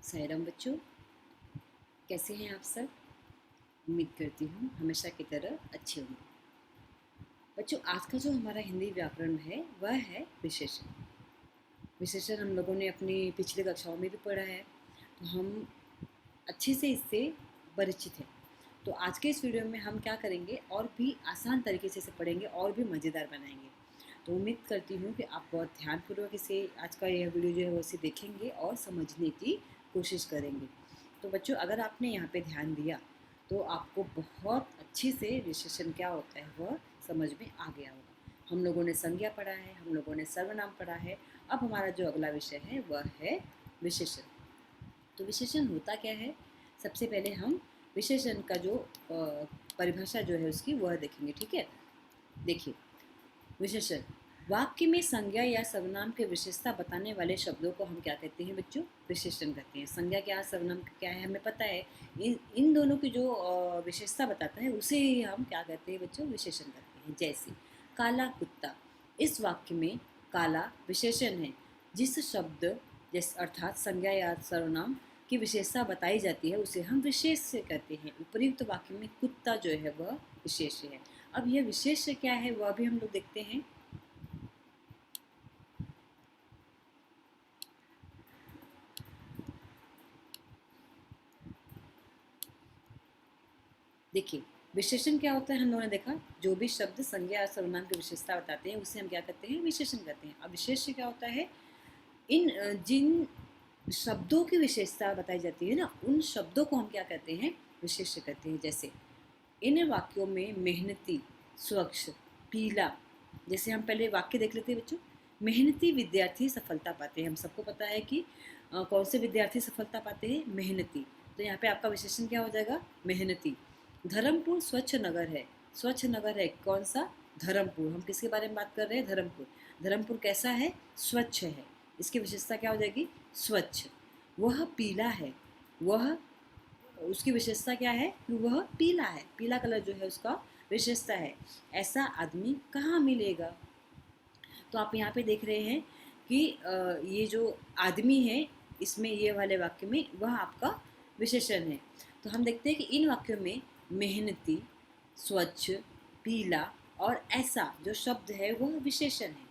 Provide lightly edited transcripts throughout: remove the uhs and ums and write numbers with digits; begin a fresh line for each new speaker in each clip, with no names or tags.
साईराम बच्चों, कैसे हैं आप सब। उम्मीद करती हूँ हमेशा की तरह अच्छे होंगे। बच्चों, आज का जो हमारा हिंदी व्याकरण है वह है विशेषण। विशेषण हम लोगों ने अपनी पिछली कक्षाओं में भी पढ़ा है, तो हम अच्छे से इससे परिचित हैं। तो आज के इस वीडियो में हम क्या करेंगे, और भी आसान तरीके से इसे पढ़ेंगे और भी मज़ेदार बनाएंगे। तो उम्मीद करती हूँ कि आप बहुत ध्यानपूर्वक इसे आज का यह वीडियो जो है वो इसे देखेंगे और समझने की कोशिश करेंगे। तो बच्चों, अगर आपने यहाँ पे ध्यान दिया तो आपको बहुत अच्छे से विशेषण क्या होता है वह समझ में आ गया होगा। हम लोगों ने संज्ञा पढ़ा है, हम लोगों ने सर्वनाम पढ़ा है। अब हमारा जो अगला विषय है वह है विशेषण। तो विशेषण होता क्या है, सबसे पहले हम विशेषण का जो परिभाषा जो है उसकी वह देखेंगे। ठीक है, देखिए विशेषण वाक्य में संज्ञा या सर्वनाम की विशेषता बताने वाले शब्दों को हम क्या कहते हैं बच्चों, विशेषण कहते हैं। संज्ञा क्या, सर्वनाम क्या है हमें पता है। इन दोनों की जो विशेषता बताता है उसे ही हम क्या कहते हैं बच्चों, विशेषण कहते हैं। जैसे काला कुत्ता, इस वाक्य में काला विशेषण है। जिस शब्द जैसे अर्थात संज्ञा या सर्वनाम की विशेषता बताई जाती है उसे हम विशेष कहते हैं। उपयुक्त वाक्य में कुत्ता जो है वह विशेष है। अब यह विशेष क्या है वह भी हम लोग देखते हैं। देखिए विशेषण क्या होता है, हम लोगों ने देखा जो भी शब्द संज्ञा या सर्वनाम की विशेषता बताते हैं उसे हम क्या कहते हैं, विशेषण कहते हैं। अब विशेष्य क्या होता है, इन जिन शब्दों की विशेषता बताई जाती है ना, उन शब्दों को हम क्या कहते हैं, विशेष्य कहते हैं। जैसे इन वाक्यों में मेहनती, स्वच्छ, पीला, जैसे हम पहले वाक्य देख लेते हैं बच्चों। मेहनती विद्यार्थी सफलता पाते हैं, हम सबको पता है कि कौन से विद्यार्थी सफलता पाते हैं, मेहनती। तो यहाँ पे आपका विशेषण क्या हो जाएगा, मेहनती। धर्मपुर स्वच्छ नगर है, स्वच्छ नगर है कौन सा, धर्मपुर। हम किसके बारे में बात कर रहे हैं, धर्मपुर। धर्मपुर कैसा है, स्वच्छ है, इसकी विशेषता क्या हो जाएगी, स्वच्छ। वह पीला है, वह, उसकी विशेषता क्या है, वह पीला है, पीला कलर जो है उसका विशेषता है। ऐसा आदमी कहाँ मिलेगा। तो आप यहाँ पे देख रहे हैं कि ये जो आदमी है इसमें, ये वाले वाक्य में वह आपका विशेषण है। तो हम देखते हैं कि इन वाक्यों में मेहनती, स्वच्छ, पीला और ऐसा जो शब्द है वह विशेषण है,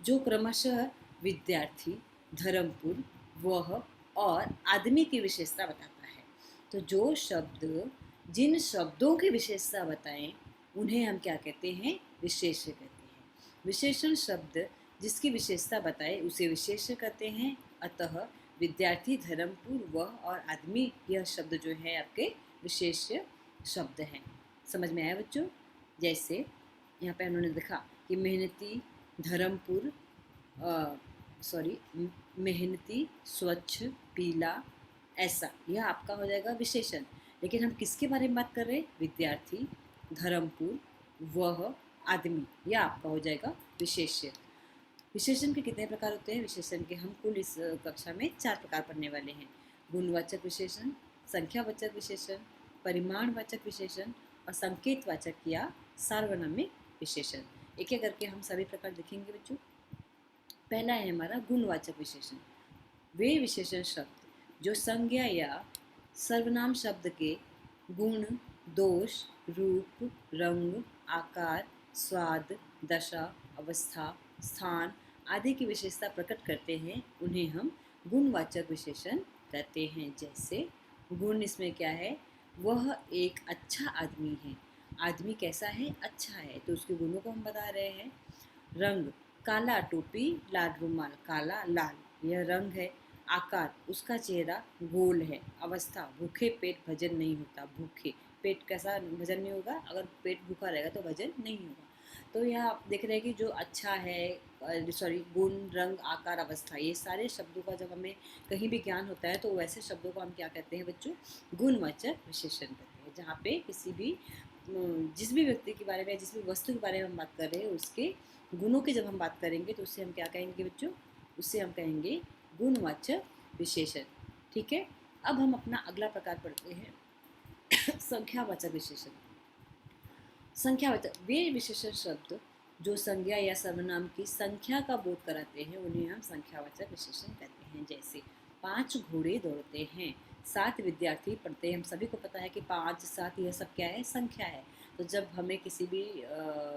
जो क्रमशः विद्यार्थी, धर्मपुर, वह और आदमी की विशेषता बताता है। तो जो शब्द जिन शब्दों की विशेषता बताएं उन्हें हम क्या कहते हैं, विशेष्य कहते हैं। विशेषण शब्द जिसकी विशेषता बताए उसे विशेष्य कहते हैं। अतः विद्यार्थी, धर्मपुर, वह और आदमी, यह शब्द जो है आपके विशेष्य शब्द हैं। समझ में आया बच्चों। जैसे यहाँ पे उन्होंने देखा कि मेहनती, धर्मपुर, सॉरी, मेहनती, स्वच्छ, पीला, ऐसा, यह आपका हो जाएगा विशेषण। लेकिन हम किसके बारे में बात कर रहे हैं, विद्यार्थी, धर्मपुर, वह, आदमी, यह आपका हो जाएगा विशेष्य। विशेषण के कितने प्रकार होते हैं, विशेषण के हम कुल इस कक्षा में 4 प्रकार पढ़ने वाले हैं। गुणवाचक विशेषण, संख्यावाचक विशेषण, परिमाणवाचक विशेषण और संकेतवाचक या सार्वनामिक विशेषण। एक एक करके हम सभी प्रकार देखेंगे बच्चों। पहला है हमारा गुणवाचक विशेषण। वे विशेषण शब्द जो संज्ञा या सर्वनाम शब्द के गुण, दोष, रूप, रंग, आकार, स्वाद, दशा, अवस्था, स्थान आदि की विशेषता प्रकट करते हैं उन्हें हम गुणवाचक विशेषण कहते हैं। जैसे गुण, इसमें क्या है, वह एक अच्छा आदमी है। आदमी कैसा है, अच्छा है, तो उसके गुणों को हम बता रहे हैं। रंग, काला टोपी, लाल रुमाल, काला लाल, यह रंग है। आकार, उसका चेहरा गोल है। अवस्था, भूखे पेट भजन नहीं होता, भूखे पेट कैसा भजन नहीं होगा, अगर पेट भूखा रहेगा तो भजन नहीं होगा। तो यहाँ आप देख रहे हैं कि जो अच्छा है, सॉरी, गुण, रंग, आकार, अवस्था, ये सारे शब्दों का जब हमें कहीं भी ज्ञान होता है तो वैसे शब्दों को हम क्या कहते हैं बच्चों, गुणवाचक विशेषण कहते हैं। जहाँ पे किसी भी जिस भी व्यक्ति के बारे में, जिस भी वस्तु के बारे में हम बात कर रहे हैं उसके गुणों की जब हम बात करेंगे तो उससे हम क्या कहेंगे बच्चों, उससे हम कहेंगे गुणवाचक विशेषण। ठीक है, अब हम अपना अगला प्रकार पढ़ते हैं संख्यावाचक विशेषण। संख्यावाचक वे विशेषण शब्द जो संज्ञा या सर्वनाम की संख्या का बोध कराते हैं उन्हें हम संख्यावाचक विशेषण कहते हैं। जैसे 5 घोड़े दौड़ते हैं, 7 विद्यार्थी पढ़ते हैं। हम सभी को पता है कि 5, 7 यह सब क्या है, संख्या है। तो जब हमें किसी भी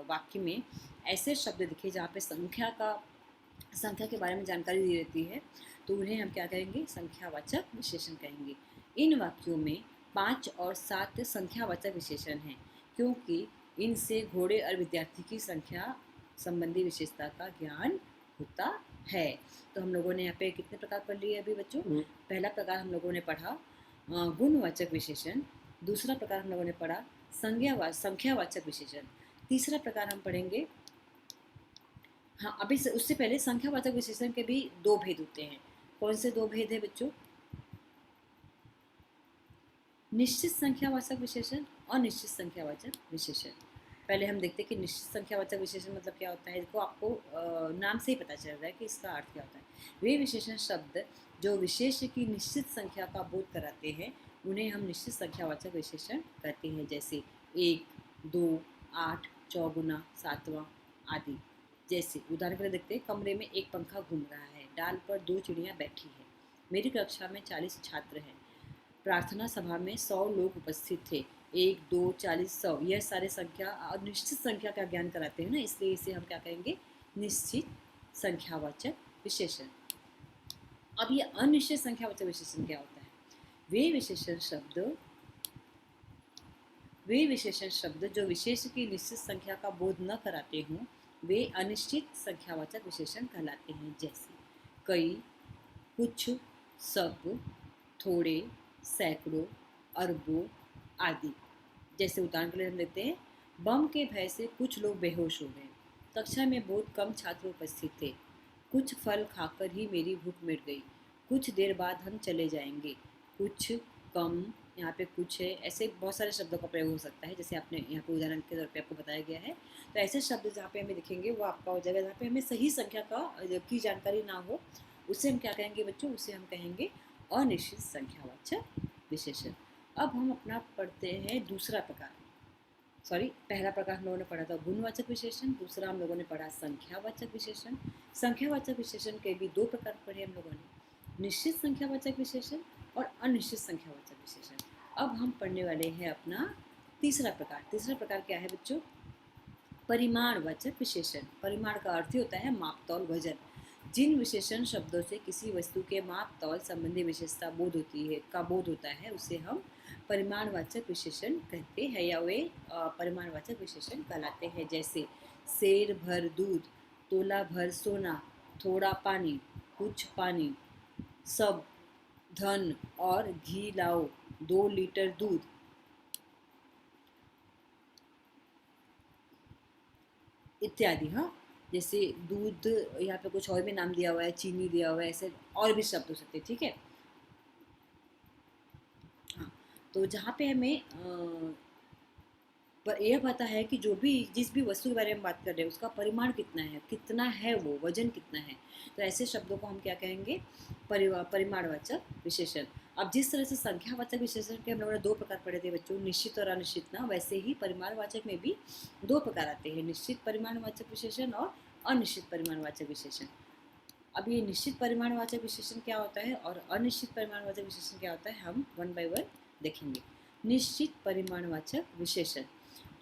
वाक्य में ऐसे शब्द दिखे जहाँ पे संख्या के बारे में जानकारी दी रहती है, तो उन्हें हम क्या कहेंगे, संख्यावाचक विशेषण कहेंगे। इन वाक्यों में 5 और 7 संख्यावाचक विशेषण हैं, क्योंकि इनसे घोड़े और विद्यार्थी की संख्या संबंधी विशेषता का ज्ञान होता है। तो हम लोगों ने यहाँ पे कितने प्रकार पढ़ लिए अभी बच्चों? पहला प्रकार हम लोगों ने पढ़ा गुणवाचक विशेषण, दूसरा प्रकार हम लोगों ने पढ़ा संख्यावाचक विशेषण, तीसरा प्रकार हम पढ़ेंगे, हाँ अभी उससे पहले संख्यावाचक विशेषण के भी 2 भेद होते हैं। कौन से 2 भेद है बच्चों? निश्चित संख्यावाचक विशेषण और निश्चित संख्यावाचक विशेषण। पहले हम देखते हैं कि निश्चित संख्यावाचक विशेषण मतलब क्या होता है। देखो आपको नाम से ही पता चल रहा है कि इसका अर्थ क्या होता है। वे विशेषण शब्द जो विशेष की निश्चित संख्या का बोध कराते हैं, उन्हें हम निश्चित संख्यावाचक विशेषण कहते हैं, जैसे 1, 2, 8, चौगुना, सातवां आदि। जैसे उदाहरण के लिए देखते हैं, कमरे में एक पंखा घूम रहा है, डाल पर 2 चिड़ियाँ बैठी हैं, मेरी कक्षा में 40 छात्र हैं, प्रार्थना सभा में 100 लोग उपस्थित थे, 1, 2, 40, 100, यह सारे संख्या और निश्चित संख्या का ज्ञान कराते हैं ना, इसलिए इसे हम क्या कहेंगे, निश्चित संख्यावाचक विशेषण। अब ये अनिश्चित संख्यावाचक विशेषण क्या होता है? वे विशेषण शब्द जो विशेष की निश्चित संख्या का बोध न कराते हों, वे अनिश्चित संख्यावाचक विशेषण कहलाते हैं, जैसे कई, कुछ, सब, थोड़े, सैकड़ों, अरबों आदि। जैसे उदाहरण के लिए हम देखते हैं, बम के भय से कुछ लोग बेहोश हो गए, कक्षा में बहुत कम छात्र उपस्थित थे, कुछ फल खाकर ही मेरी भूख मिट गई, कुछ देर बाद हम चले जाएंगे, कुछ कम, यहाँ पे कुछ है, ऐसे बहुत सारे शब्दों का प्रयोग हो सकता है, जैसे आपने यहाँ पे उदाहरण के तौर पे आपको बताया गया है। तो ऐसे शब्द जहाँ पे हमें दिखेंगे वो आपका हो जाएगा, जहाँ पे हमें सही संख्या की जानकारी ना हो, उसे हम क्या कहेंगे बच्चों? उसे हम कहेंगे अनिश्चित संख्यावाचक विशेषण। अब हम अपना पढ़ते हैं दूसरा प्रकार। पहला प्रकार हम लोगों ने पढ़ा था गुणवाचक विशेषण, दूसरा हम लोगों ने पढ़ा संख्यावाचक विशेषण। संख्यावाचक विशेषण के भी 2 प्रकार पढ़े हम लोगों ने, निश्चित संख्यावाचक विशेषण और अनिश्चित संख्यावाचक विशेषण। अब हम पढ़ने वाले हैं अपना तीसरा प्रकार। तीसरा प्रकार क्या है बच्चों? परिमाणवाचक विशेषण। परिमाण का अर्थ ही होता है माप, तौल, वजन। जिन विशेषण शब्दों से किसी वस्तु के माप, तौल संबंधी विशेषता बोध होता है, उसे हम परिमाणवाचक विशेषण कहते हैं, या वे परिमाणवाचक विशेषण कहलाते हैं। जैसे सेर भर दूध, तोला भर सोना, थोड़ा पानी, कुछ पानी, सब, धन और घी लाओ, 2 लीटर दूध। इत्यादि। हाँ, जैसे दूध, यहाँ पे कुछ और भी नाम दिया हुआ है, चीनी दिया हुआ है, ऐसे और भी शब्द हो सकते हैं, ठीक है। हाँ, तो जहाँ पे हमें पर यह पता है कि जिस भी वस्तु के बारे में बात कर रहे हैं उसका परिमाण कितना है वो वजन कितना है, तो ऐसे शब्दों को हम क्या कहेंगे? परिमाणवाचक विशेषण। अब जिस तरह से संख्यावाचक विशेषण के हम लोगों ने 2 प्रकार पढ़े थे बच्चों, निश्चित और अनिश्चित ना, वैसे ही परिमाणवाचक में भी 2 प्रकार आते हैं, निश्चित परिमाणवाचक विशेषण और अनिश्चित परिमाणवाचक विशेषण। अब ये निश्चित परिमाणवाचक विशेषण क्या होता है और अनिश्चित परिमाणवाचक विशेषण क्या होता है, हम 1 बाय 1 देखेंगे। निश्चित परिमाणवाचक विशेषण,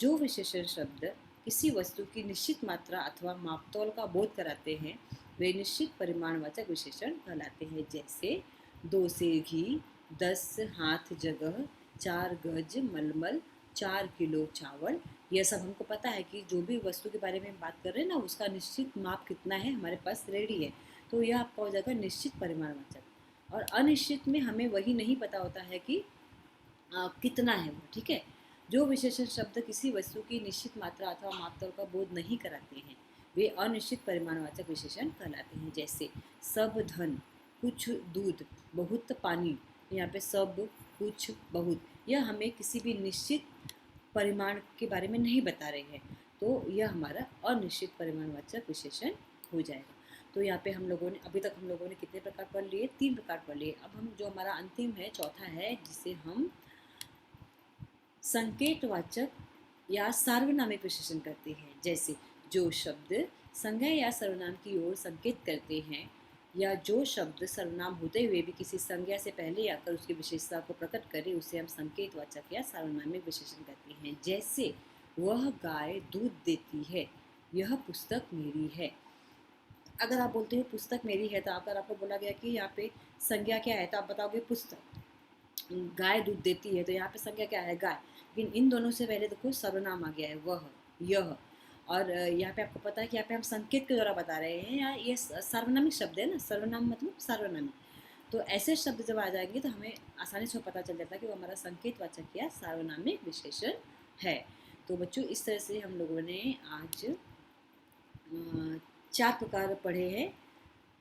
जो विशेषण शब्द किसी वस्तु की निश्चित मात्रा अथवा मापतौल का बोध कराते हैं, वे निश्चित परिमाणवाचक विशेषण कहलाते हैं। जैसे 2 सेर घी, 10 हाथ जगह, 4 गज मलमल, 4 किलो चावल। यह सब हमको पता है कि जो भी वस्तु के बारे में बात कर रहे हैं ना, उसका निश्चित माप कितना है हमारे पास रेडी है, तो यह आपका हो जाएगा निश्चित परिमाणवाचक। और अनिश्चित में हमें वही नहीं पता होता है कि कितना है वो, ठीक है। जो विशेषण शब्द किसी वस्तु की निश्चित मात्रा अथवा मापतौल का बोध नहीं कराते हैं, वे अनिश्चित परिमाणवाचक विशेषण कहलाते हैं। जैसे सब धन, कुछ दूध, बहुत पानी। यहाँ पे सब, कुछ, बहुत, यह हमें किसी भी निश्चित परिमाण के बारे में नहीं बता रहे हैं, तो यह हमारा अनिश्चित परिमाणवाचक विशेषण हो जाएगा। तो यहाँ पे हम लोगों ने अभी तक कितने प्रकार पढ़ लिए? 3 प्रकार पढ़ लिए। अब हम जो हमारा अंतिम है, चौथा है, जिसे हम संकेतवाचक या सार्वनामिक विशेषण करते हैं। जैसे जो शब्द संज्ञा या सर्वनाम की ओर संकेत करते हैं, या जो शब्द सर्वनाम होते हुए भी किसी संज्ञा से पहले आकर उसकी विशेषता को प्रकट करे उसे हम संकेतवाचक या सार्वनामिक विशेषण कहते हैं। जैसे वह गाय दूध देती है, यह पुस्तक मेरी है। अगर आप बोलते हो पुस्तक मेरी है, तो अगर आपको बोला गया कि यहाँ पे संज्ञा क्या है, तो आप बताओगे पुस्तक। गाय दूध देती है, तो यहाँ पे संज्ञा क्या है, गाय। लेकिन इन दोनों से पहले देखो सर्वनाम आ गया है, वह, यह। और यहाँ पे आपको पता है कि यहाँ पे हम संकेत के द्वारा बता रहे हैं, या ये सार्वनामिक शब्द है ना, सर्वनाम मतलब सार्वनामिक। तो ऐसे शब्द जब आ जाएंगे तो हमें आसानी से पता चल जाता है कि वो हमारा संकेतवाचक या सार्वनामिक विशेषण है। तो बच्चों, इस तरह से हम लोगों ने आज 4 प्रकार पढ़े हैं,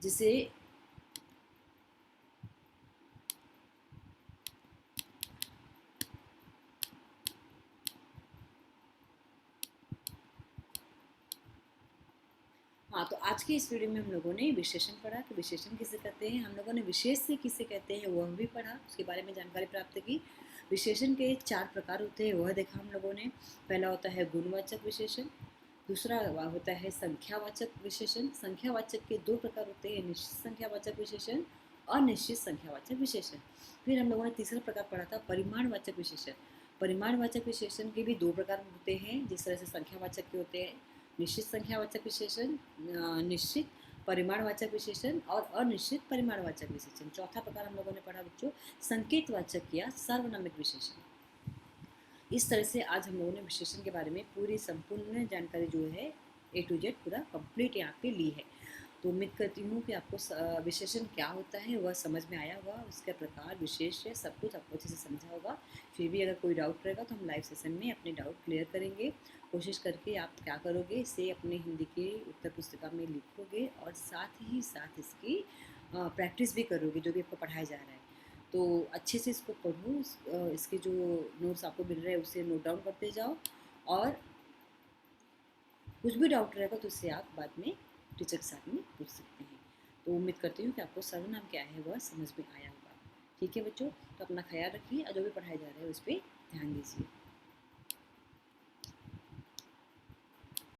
जिसे हाँ, तो आज की इस वीडियो में हम लोगों ने विशेषण पढ़ा कि विशेषण किसे कहते हैं, हम लोगों ने विशेष से किसे कहते हैं वह भी पढ़ा, उसके बारे में जानकारी प्राप्त की। विशेषण के 4 प्रकार होते हैं वह देखा हम लोगों ने। पहला होता है गुणवाचक विशेषण, दूसरा होता है संख्यावाचक विशेषण। संख्यावाचक के 2 प्रकार होते हैं, निश्चित संख्यावाचक विशेषण, अनिश्चित संख्यावाचक विशेषण। फिर हम लोगों ने तीसरा प्रकार पढ़ा था परिमाणवाचक विशेषण। परिमाणवाचक विशेषण के भी 2 प्रकार होते हैं, जिस तरह से संख्यावाचक के होते हैं निश्चित संख्यावाचक विशेषण, निश्चित परिमाणवाचक विशेषण और अनिश्चित परिमाणवाचक विशेषण। चौथा प्रकार हम लोगों ने पढ़ा बच्चों संकेतवाचक या सार्वनामिक विशेषण। इस तरह से आज हम लोगों ने विशेषण के बारे में पूरी संपूर्ण जानकारी जो है A to Z पूरा कंप्लीट यहाँ पे ली है। तो उम्मीद करती हूँ कि आपको विशेषण क्या होता है वह समझ में आया होगा, उसका प्रकार विशेष है, सब कुछ आपको अच्छे से समझा होगा। फिर भी अगर कोई डाउट रहेगा तो हम लाइव सेशन में अपने डाउट क्लियर करेंगे। कोशिश करके आप क्या करोगे, इसे अपने हिंदी की उत्तर पुस्तिका में लिखोगे और साथ ही साथ इसकी प्रैक्टिस भी करोगे जो भी आपको पढ़ाया जा रहा है। तो अच्छे से इसको पढ़ो, इसके जो नोट्स आपको मिल रहे हैं उसे नोट डाउन करते जाओ, और कुछ भी डाउट रहेगा तो उससे आप बाद में टीचर के साथ में पूछ सकते हैं। तो उम्मीद करती हूँ कि आपको सर्वनाम क्या है वह समझ में आया होगा। ठीक है बच्चों, तो अपना ख्याल रखिए और जो भी पढ़ाया जा रहा है उस पर ध्यान दीजिए।